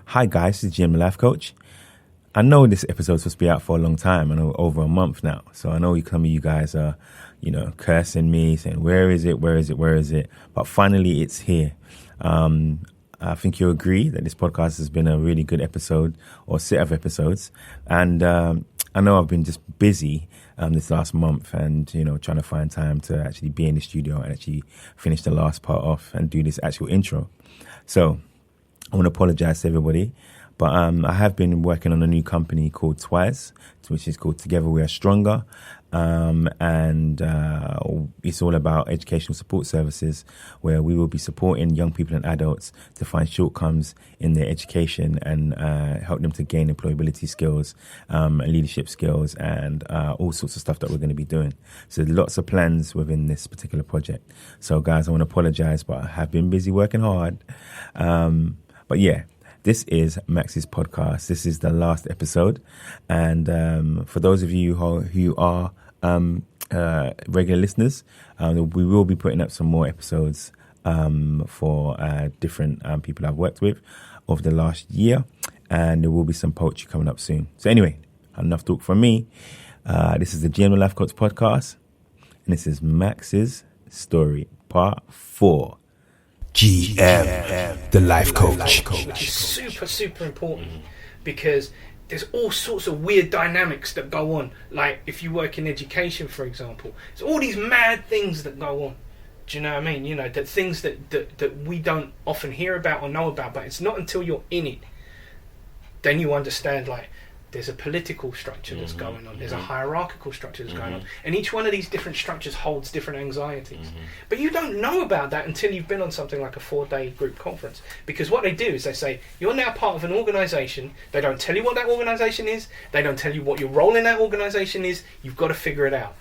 Hi guys, this is Jim the Life Coach. I know this episode's supposed to be out for a long time, I know over a month now. So I know some of you guys are, cursing me, saying, where is it? But finally it's here. I think you'll agree that this podcast has been a really good episode or set of episodes. And I know I've been just busy this last month and, trying to find time to actually be in the studio and actually finish the last part off and do this actual intro. So I want to apologize to everybody. But I have been working on a new company called Twice, which is called Together We Are Stronger. And it's all about educational support services where we will be supporting young people and adults to find shortcomings in their education and help them to gain employability skills, leadership skills, and all sorts of stuff that we're going to be doing. So lots of plans within this particular project. So guys, I want to apologize, but I have been busy working hard. But yeah. This is Max's podcast. This is the last episode. And for those of you who are regular listeners, we will be putting up some more episodes for different people I've worked with over the last year. And there will be some poetry coming up soon. So anyway, enough talk from me. This is the GM the Life Coach podcast. And this is Max's story, part 4. GM, the life coach. Which is super important because there's all sorts of weird dynamics that go on. Like if you work in education, for example, there's all these mad things that go on. Do you know what I mean? That things that we don't often hear about or know about, but it's not until you're in it then you understand, like, there's a political structure that's going on, there's a hierarchical structure that's going on, and each one of these different structures holds different anxieties. But you don't know about that until you've been on something like a 4-day group conference, because what they do is they say, you're now part of an organisation. They don't tell you what that organisation is, they don't tell you what your role in that organisation is, you've got to figure it out.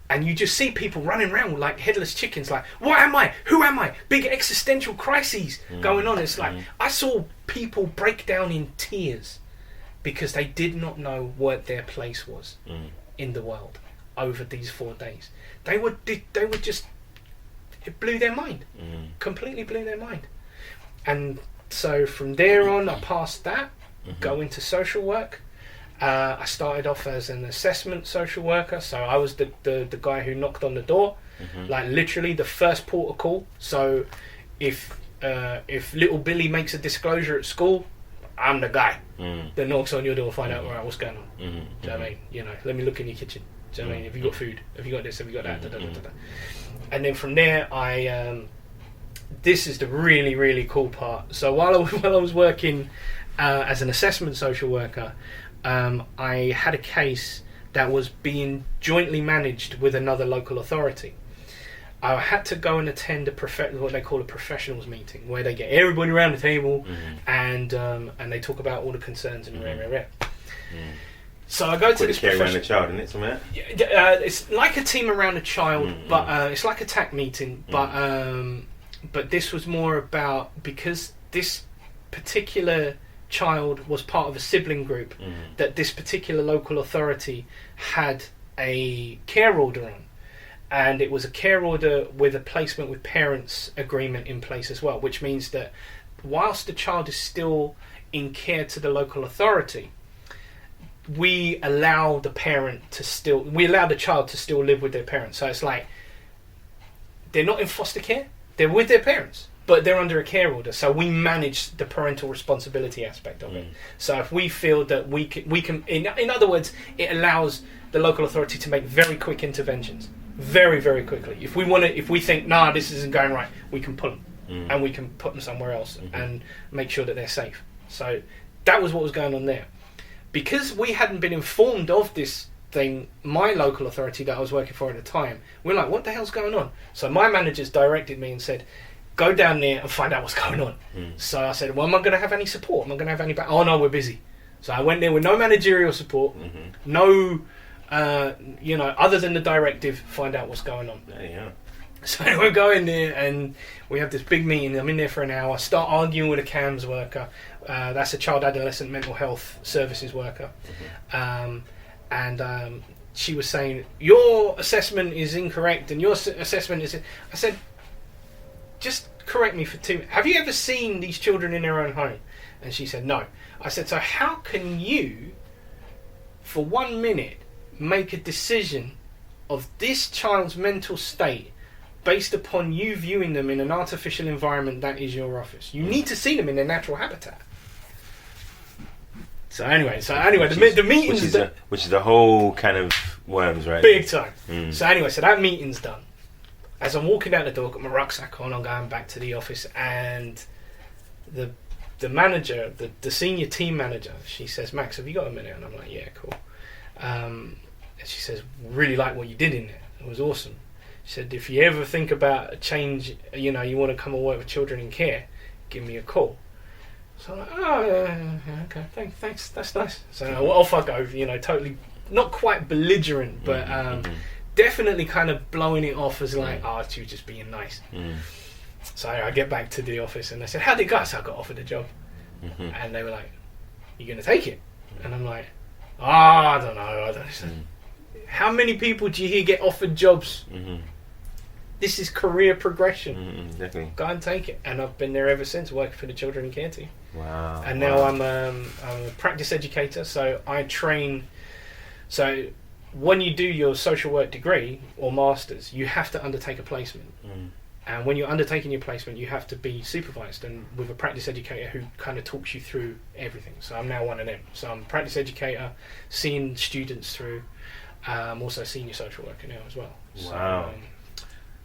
And you just see people running around like headless chickens, like, what am I? Who am I? Big existential crises going on. It's like, I saw people break down in tears because they did not know what their place was in the world over these 4 days. They were just, it blew their mind, completely blew their mind. And so from there on, I passed that, go into social work. I started off as an assessment social worker, so I was the guy who knocked on the door, like literally the first port of call. So if little Billy makes a disclosure at school, I'm the guy that knocks on your door, find out what's going on. Do you know what I mean? Let me look in your kitchen. Do you know what I mean? Have you got food? Have you got this? Have you got that? And then from there, this is the really, really cool part. So while I was working as an assessment social worker, I had a case that was being jointly managed with another local authority. I had to go and attend what they call a professionals meeting, where they get everybody around the table and they talk about all the concerns and rare. So I go to this around the child, isn't it, somewhere? It's like a team around a child, but it's like a TAC meeting. But this was more about, because this particular child was part of a sibling group that this particular local authority had a care order on. And it was a care order with a placement with parents agreement in place as well, which means that whilst the child is still in care to the local authority, we allow the child to still live with their parents. So it's like, they're not in foster care, they're with their parents, but they're under a care order. So we manage the parental responsibility aspect of it. So if we feel that we can, in other words, it allows the local authority to make very quick interventions. Very, very quickly. If we think, this isn't going right, we can pull them and we can put them somewhere else and make sure that they're safe. So that was what was going on there. Because we hadn't been informed of this thing, my local authority that I was working for at the time, we're like, what the hell's going on? So my managers directed me and said, go down there and find out what's going on. So I said, well, am I going to have any support? Am I going to have any oh no, we're busy. So I went there with no managerial support, no other than the directive, find out what's going on. Yeah. So we go in there and we have this big meeting. I'm in there for an hour, start arguing with a CAMS worker. That's a child adolescent mental health services worker. And she was saying, your assessment is incorrect and your assessment is... I said, just correct me for 2 minutes. Have you ever seen these children in their own home? And she said, no. I said, so how can you, for 1 minute, make a decision of this child's mental state based upon you viewing them in an artificial environment that is your office? You need to see them in their natural habitat. So anyway, the meeting's which is the whole kind of worms, right? Big time. So anyway, so that meeting's done. As I'm walking out the door, got my rucksack on, I'm going back to the office, and the manager, the senior team manager, she says, Max, have you got a minute? And I'm like, yeah, cool. And she says, really like what you did in there. It was awesome. She said, if you ever think about a change, you want to come and work with children in care, give me a call. So I'm like, oh, yeah, okay, thanks, that's nice. So off I go, totally, not quite belligerent, but definitely kind of blowing it off as like, she was just being nice. So I get back to the office and I said, how'd it go? I said, I got offered a job. And they were like, you going to take it? And I'm like, I don't know. How many people do you hear get offered jobs? This is career progression. Definitely. Go and take it. And I've been there ever since, working for the children and care team. Wow. And now I'm a practice educator, so I train. So when you do your social work degree or masters, you have to undertake a placement. And when you're undertaking your placement, you have to be supervised and with a practice educator who kind of talks you through everything. So I'm now one of them. So I'm a practice educator, seeing students through. I'm also a senior social worker now as well. Wow. So,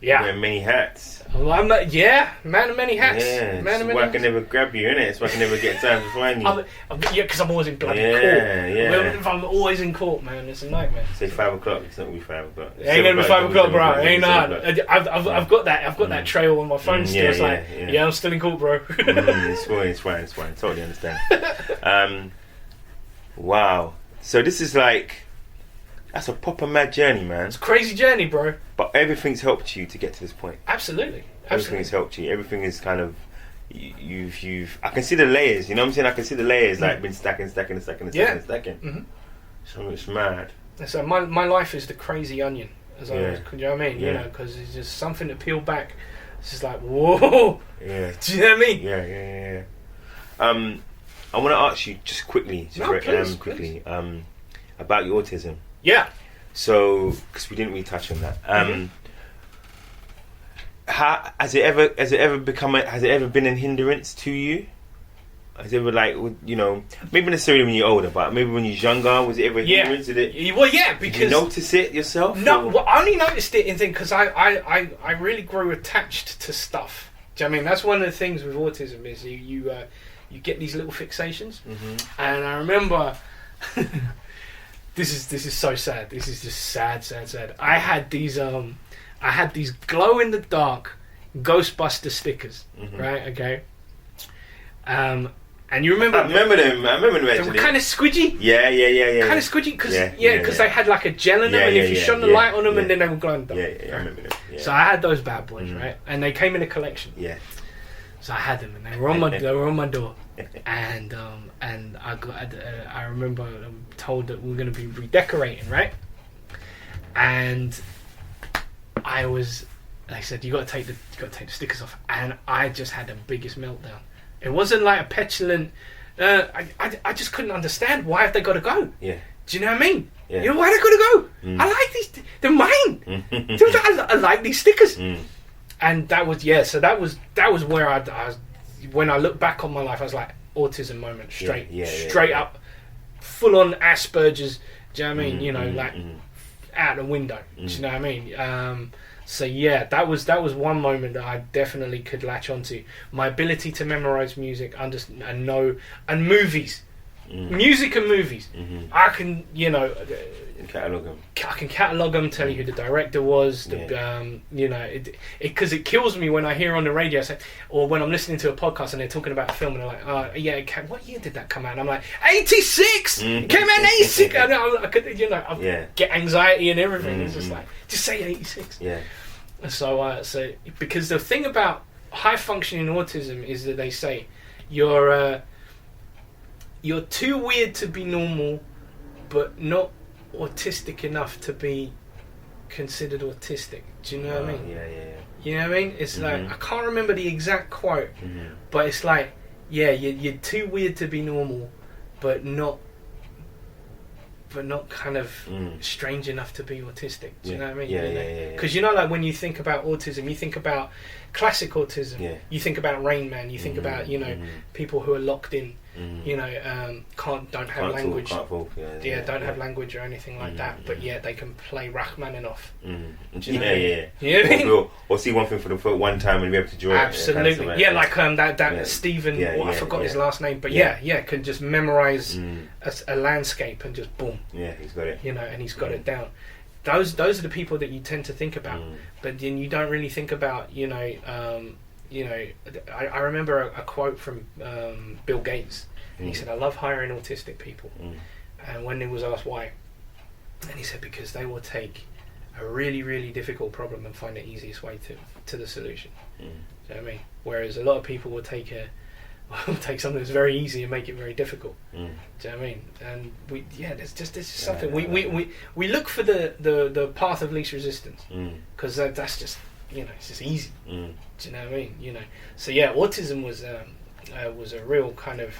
yeah. Wear many hats. Well, man of many hats. Yeah, man of many why I hats. can never grab you, innit? So I can never get time to find you. Because I'm always in bloody court. Yeah. If I'm always in court, man, it's a nightmare. Say 5 o'clock. It's not going to be 5 o'clock. It ain't gonna be 5 o'clock, bro. It ain't not. I've got that. I've got that trail on my phone still. It's like, I'm still in court, bro. It's fine. Totally understand. Wow. So this is like, that's a proper mad journey, man. It's a crazy journey, bro. But everything's helped you to get to this point. Absolutely. Everything has helped you. Everything is kind of, you've. I can see the layers. You know what I'm saying? I can see the layers like been stacking. So it's mad. So my life is the crazy onion, as I was. You know what I mean? Yeah. Because it's just something to peel back. It's just like, whoa. Yeah. Do you know what I mean? Yeah. I want to ask you just quickly, please. About your autism. Yeah. So, because we didn't really touch on that. How has it ever been a hindrance to you? Has it ever maybe necessarily when you're older, but maybe when you're younger, was it ever a hindrance? Did you notice it yourself? No, well, I only noticed it in things because I really grew attached to stuff. Do you know what I mean? That's one of the things with autism is you get these little fixations, and I remember. This is so sad. This is just sad. I had these glow in the dark Ghostbuster stickers, right? Okay. And you remember? I remember them. They were kind of squidgy. Yeah. Kind of squidgy because they had like a gel in them, and if you shone the light on them, and then they would glow in the dark. Yeah, I remember them. Yeah. So I had those bad boys, right? And they came in a collection. Yeah. So I had them, and they were on my door. And I remember I'm told that we were going to be redecorating, right? And they said you got to take the stickers off, and I just had the biggest meltdown. It wasn't like a petulant. I just couldn't understand why have they got to go. Yeah. Do you know what I mean? Yeah. Why they got to go? I like these. They're mine. I like these stickers. And that was So that was where I was. When I look back on my life, I was like, autism moment, straight up, full on Asperger's. Do you know what I mean? Out the window. Do you know what I mean? So yeah, that was one moment that I definitely could latch onto. My ability to memorize music, understand and know, and movies, music and movies. I can, catalog them. I can catalog them, tell you who the director was. Because it kills me when I hear on the radio or when I'm listening to a podcast and they're talking about a film and they're like, what year did that come out? And I'm like, 86. It came out in 86. I get anxiety and everything. It's just like, just say 86. Yeah. So because the thing about high functioning autism is that they say you're too weird to be normal, but not autistic enough to be considered autistic. Do you know what I mean? Yeah. You know what I mean? It's like, I can't remember the exact quote, but it's like, yeah, you're too weird to be normal, but not kind of strange enough to be autistic. Do you know what I mean? Yeah. Because you know, like when you think about autism, you think about classic autism. Yeah. You think about Rain Man. You think about people who are locked in. You know, don't have language. Can't talk, don't have language or anything like that. But yeah, they can play Rachmaninoff. Or see one thing for the one time and be able to draw Absolutely. it. Like that Stephen. I forgot his last name, but can just memorize a landscape and just boom. Yeah, he's got it. You know, and he's got it down. Those are the people that you tend to think about, but then you don't really think about. I remember a quote from Bill Gates, and he said, "I love hiring autistic people." And when he was asked why, and he said, "Because they will take a really, really difficult problem and find the easiest way to the solution." Do you know what I mean? Whereas a lot of people will take something that's very easy and make it very difficult. Do you know what I mean? And there's just something we look for the path of least resistance, because that's just it's just easy. Do you know what I mean? So autism was a real kind of,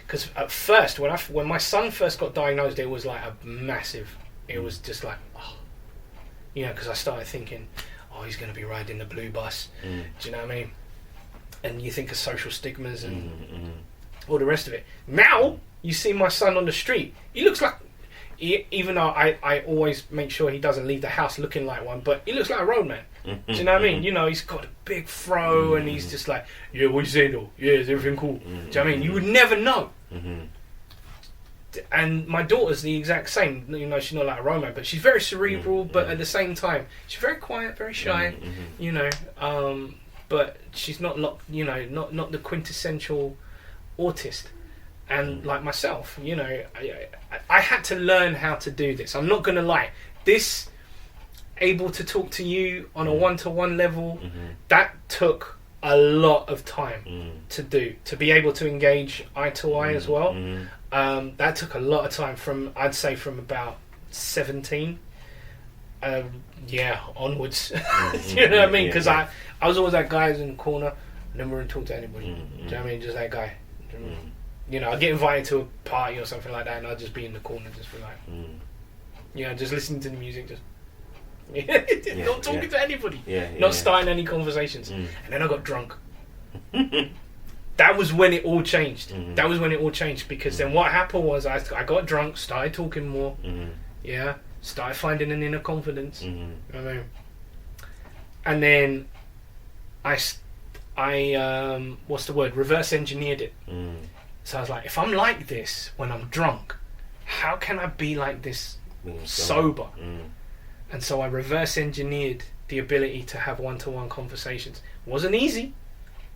because at first when my son first got diagnosed, it was like a massive. It was just like because I started thinking, he's going to be riding the blue bus. Do you know what I mean? And you think of social stigmas and all the rest of it. Now you see my son on the street. He looks like, even though I always make sure he doesn't leave the house looking like one, but he looks like a roadman. Do you know what I mean? He's got a big fro and he's just like, yeah, what you say though? Yeah, is everything cool? Do you know what I mean? You would never know. And my daughter's the exact same. She's not like a roadman, but she's very cerebral, but at the same time, she's very quiet, very shy, but she's not not the quintessential autist. And like myself, I had to learn how to do this. I'm not going to lie. This, able to talk to you on a one-to-one level, that took a lot of time to do. To be able to engage eye to eye as well, that took a lot of time from about 17. Onwards. You know what I mean? Because I was always that guy who's in the corner, never really talk to anybody. Do you know what I mean? Just that guy. I'd get invited to a party or something like that, and I'd just be in the corner, just be like, just listening to the music, just not talking to anybody, not starting any conversations. And then I got drunk. That was when it all changed. That was when it all changed, because then what happened was I got drunk, started talking more, started finding an inner confidence. You know what I mean? And then I what's the word? Reverse engineered it. So I was like, if I'm like this when I'm drunk, how can I be like this sober? And so I reverse engineered the ability to have one-to-one conversations. It wasn't easy,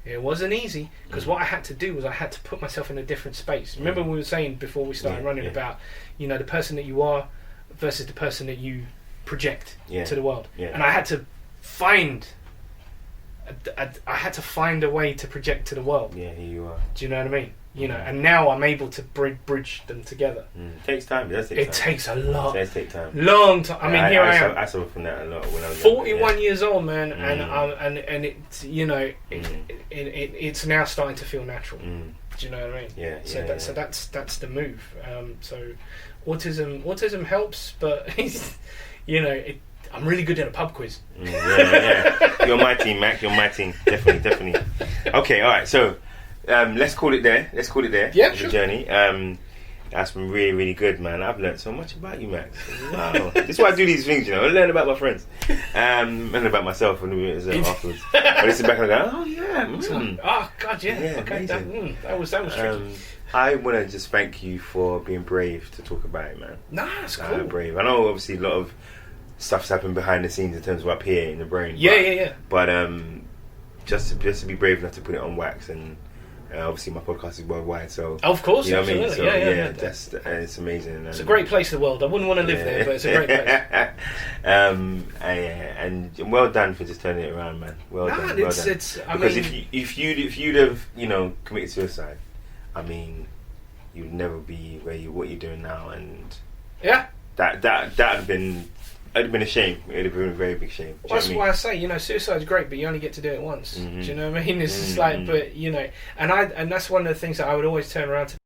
because what I had to do was I had to put myself in a different space. Remember we were saying before we started running about, the person that you are versus the person that you project to the world. And I had to find a way to project to the world. Yeah, here you are. Do you know what I mean? And now I'm able to bridge them together. It takes time. It takes a lot. It does take time. Long time. I mean, I am. I suffer from that a lot when I was 41 years old, man, and it's it's now starting to feel natural. Do you know what I mean? So that's the move. So autism helps, but I'm really good at a pub quiz. You're my team, Mac. You're my team. Definitely. Okay, all right. So let's call it there. Yeah, sure. The journey. That's been really, really good, man. I've learned so much about you, Max. Wow. This is why I do these things, I learn about my friends. Learn about myself afterwards. I listen back and I go, oh, yeah. Oh, God, yeah. Okay, that was tricky. I want to just thank you for being brave to talk about it, man. Nah, that's cool. Brave. I know, obviously, a lot of stuff's happened behind the scenes in terms of up here in the brain. Yeah. But just to be brave enough to put it on wax, and obviously my podcast is worldwide, so of course, you know what I mean. So that's it's amazing. It's a great place in the world. I wouldn't want to live there, but it's a great place. And well done for just turning it around, man. Well done. Because if you'd have committed suicide, I mean, you'd never be what you're doing now, and that would have been It'd have been a shame. It'd have been a very big shame. Well, that's why I say, suicide's great, but you only get to do it once. Do you know what I mean? It's just like, but and that's one of the things that I would always turn around to